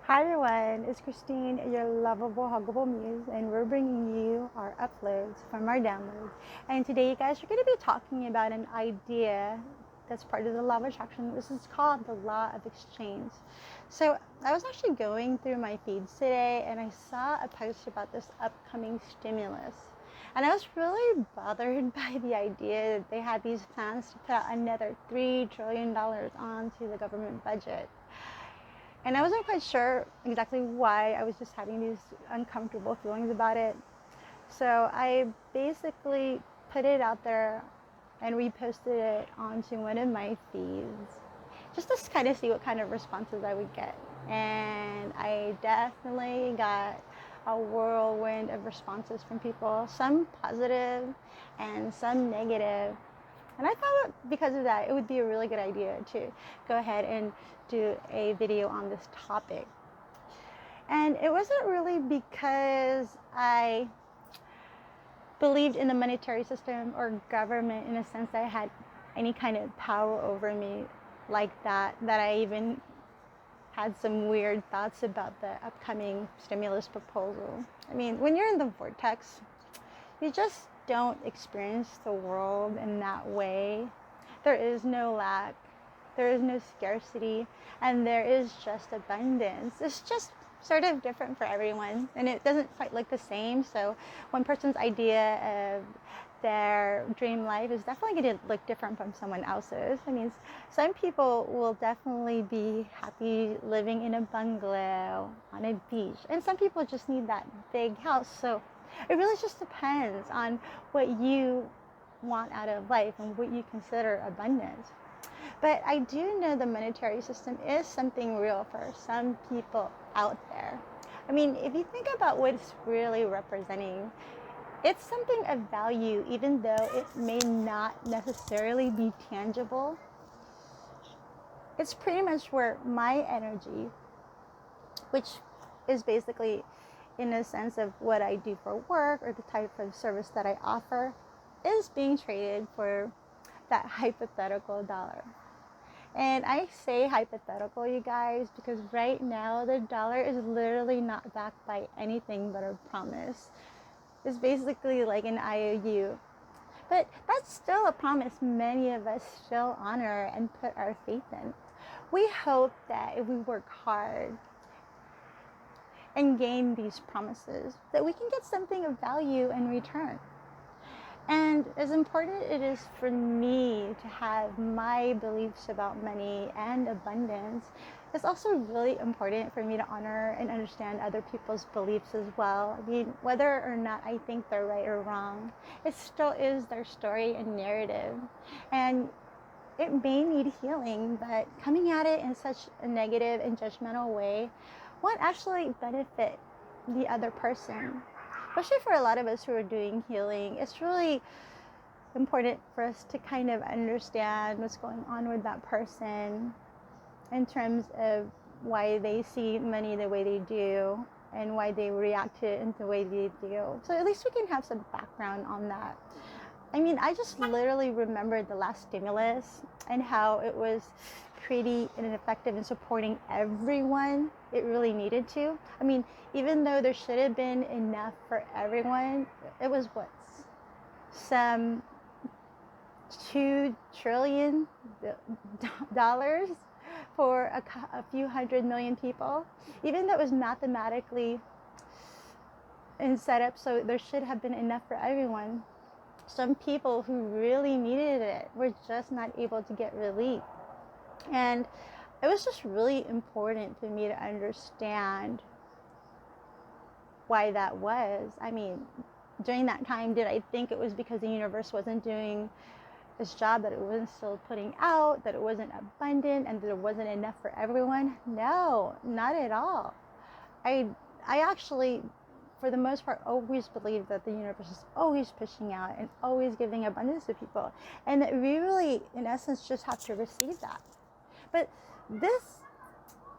Hi everyone, it's Christine, your lovable, huggable muse, and we're bringing you our uploads from our downloads. And today, you guys, we're going to be talking about an idea that's part of the law of attraction. This is called the law of exchange. So, I was actually going through my feeds today and I saw a post about this upcoming stimulus. And I was really bothered by the idea that they had these plans to put out another $3 trillion onto the government budget. And I wasn't quite sure exactly why. I was just having these uncomfortable feelings about it. So I basically put it out there and reposted it onto one of my feeds just to kind of see what kind of responses I would get. And I definitely got a whirlwind of responses from people, some positive and some negative. And I thought because of that, it would be a really good idea to go ahead and do a video on this topic. And it wasn't really because I believed in the monetary system or government in a sense that I had any kind of power over me like that I even had some weird thoughts about the upcoming stimulus proposal. I mean, when you're in the vortex, you just don't experience the world in that way. There is no lack, there is no scarcity, and there is just abundance. It's just sort of different for everyone, and it doesn't quite look the same. So one person's idea of their dream life is definitely going to look different from someone else's. I mean, some people will definitely be happy living in a bungalow on a beach, and some people just need that big house. So it really just depends on what you want out of life and what you consider abundance. But I do know the monetary system is something real for some people out there. I mean, if you think about what it's really representing, it's something of value, even though it may not necessarily be tangible. It's pretty much where my energy, which is basically in a sense of what I do for work or the type of service that I offer, is being traded for that hypothetical dollar. And I say hypothetical, you guys, because right now the dollar is literally not backed by anything but a promise. It's basically like an IOU. But that's still a promise many of us still honor and put our faith in. We hope that if we work hard and gain these promises, that we can get something of value in return. And as important it is for me to have my beliefs about money and abundance, it's also really important for me to honor and understand other people's beliefs as well. I mean, whether or not I think they're right or wrong, it still is their story and narrative. And it may need healing, but coming at it in such a negative and judgmental way won't actually benefit the other person. Especially for a lot of us who are doing healing, it's really important for us to kind of understand what's going on with that person in terms of why they see money the way they do and why they react to it in the way they do. So at least we can have some background on that. I mean, I just literally remembered the last stimulus and how it was pretty effective in supporting everyone it really needed to. I mean, even though there should have been enough for everyone, it was what? Some $2 trillion for a few 100 million people. Even though it was mathematically and set up so there should have been enough for everyone, some people who really needed it were just not able to get relief. And it was just really important for me to understand why that was. I mean, during that time, did I think it was because the universe wasn't doing its job, that it wasn't still putting out, that it wasn't abundant, and that there wasn't enough for everyone? No, not at all. I actually, for the most part, always believe that the universe is always pushing out and always giving abundance to people, and that we really, in essence, just have to receive that. But this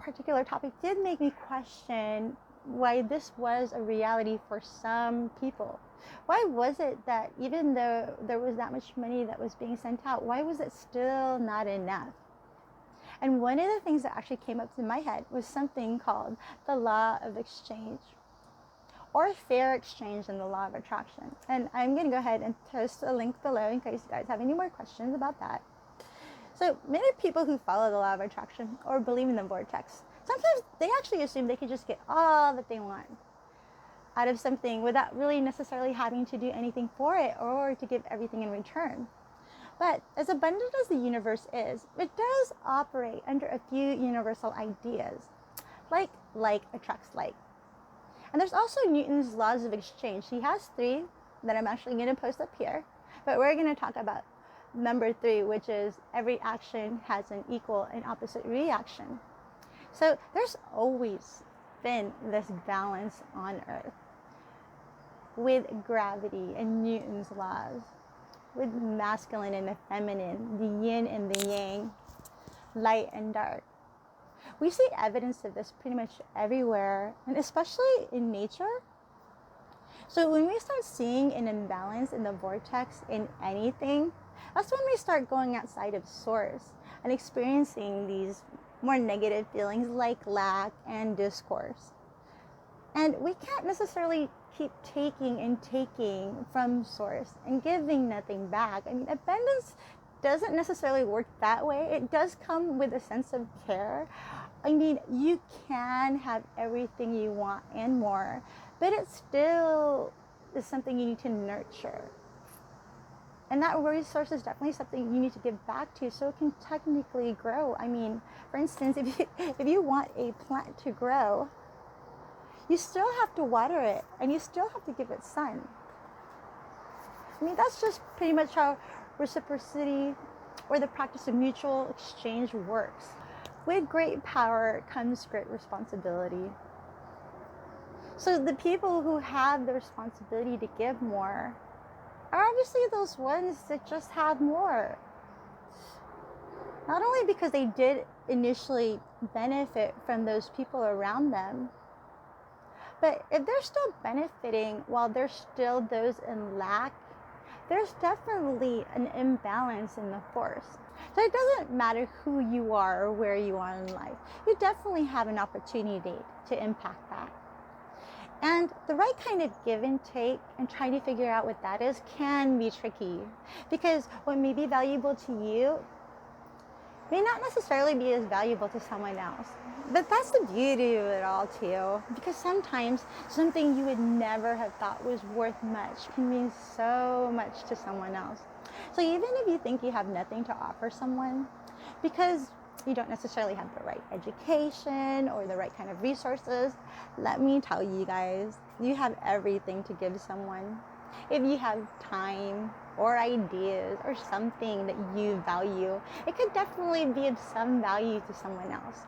particular topic did make me question why this was a reality for some people. Why was it that even though there was that much money that was being sent out, why was it still not enough? And one of the things that actually came up to my head was something called the law of exchange, or fair exchange in the law of attraction. And I'm going to go ahead and post a link below in case you guys have any more questions about that. So many people who follow the law of attraction or believe in the vortex, sometimes they actually assume they can just get all that they want out of something without really necessarily having to do anything for it or to give everything in return. But as abundant as the universe is, it does operate under a few universal ideas, like attracts like. And there's also Newton's laws of exchange. He has 3 that I'm actually going to post up here, but we're going to talk about number 3, which is every action has an equal and opposite reaction. So there's always been this balance on Earth with gravity and Newton's laws, with masculine and the feminine, the yin and the yang, light and dark. We see evidence of this pretty much everywhere, and especially in nature. So when we start seeing an imbalance in the vortex in anything, that's when we start going outside of source and experiencing these more negative feelings like lack and discourse. And we can't necessarily keep taking and taking from source and giving nothing back. I mean, abundance doesn't necessarily work that way. It does come with a sense of care. I mean, you can have everything you want and more, but it still is something you need to nurture. And that resource is definitely something you need to give back to so it can technically grow. I mean, for instance, if you want a plant to grow, you still have to water it and you still have to give it sun. I mean, that's just pretty much how reciprocity or the practice of mutual exchange works. With great power comes great responsibility. So the people who have the responsibility to give more are obviously those ones that just have more. Not only because they did initially benefit from those people around them, but if they're still benefiting while there's still those in lack, there's definitely an imbalance in the force. So it doesn't matter who you are or where you are in life. You definitely have an opportunity to impact that. And the right kind of give and take and trying to figure out what that is can be tricky, because what may be valuable to you may not necessarily be as valuable to someone else. But that's the beauty of it all too, because sometimes something you would never have thought was worth much can mean so much to someone else. So even if you think you have nothing to offer someone because you don't necessarily have the right education or the right kind of resources, let me tell you guys, you have everything to give someone. If you have time or ideas or something that you value, it could definitely be of some value to someone else.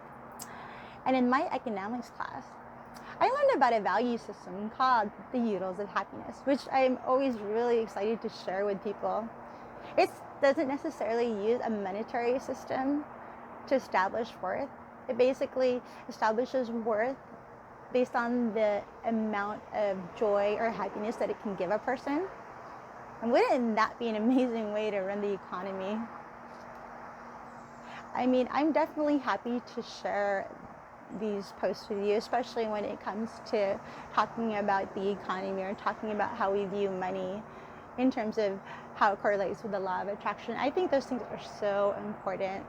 And in my economics class, I learned about a value system called the Oodles of Happiness, which I'm always really excited to share with people. It doesn't necessarily use a monetary system to establish worth. It basically establishes worth based on the amount of joy or happiness that it can give a person. And wouldn't that be an amazing way to run the economy? I mean, I'm definitely happy to share these posts with you, especially when it comes to talking about the economy or talking about how we view money in terms of how it correlates with the law of attraction. I think those things are so important.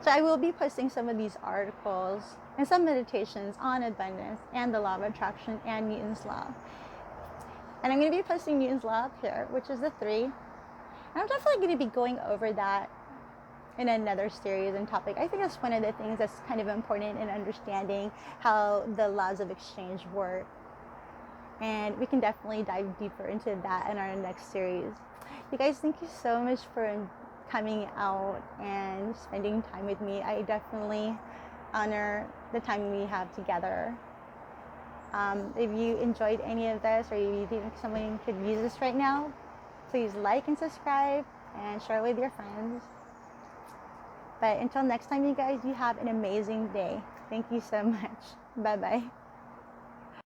So I will be posting some of these articles and some meditations on abundance and the law of attraction and Newton's law. And I'm going to be posting Newton's law up here, which is the 3. And I'm definitely going to be going over that in another series and topic. I think that's one of the things that's kind of important in understanding how the laws of exchange work. And we can definitely dive deeper into that in our next series. You guys, thank you so much for coming out and spending time with me. I definitely honor the time we have together. If you enjoyed any of this, or you think someone could use this right now, please like and subscribe and share with your friends. But until next time, you guys, you have an amazing day. Thank you so much. Bye-bye.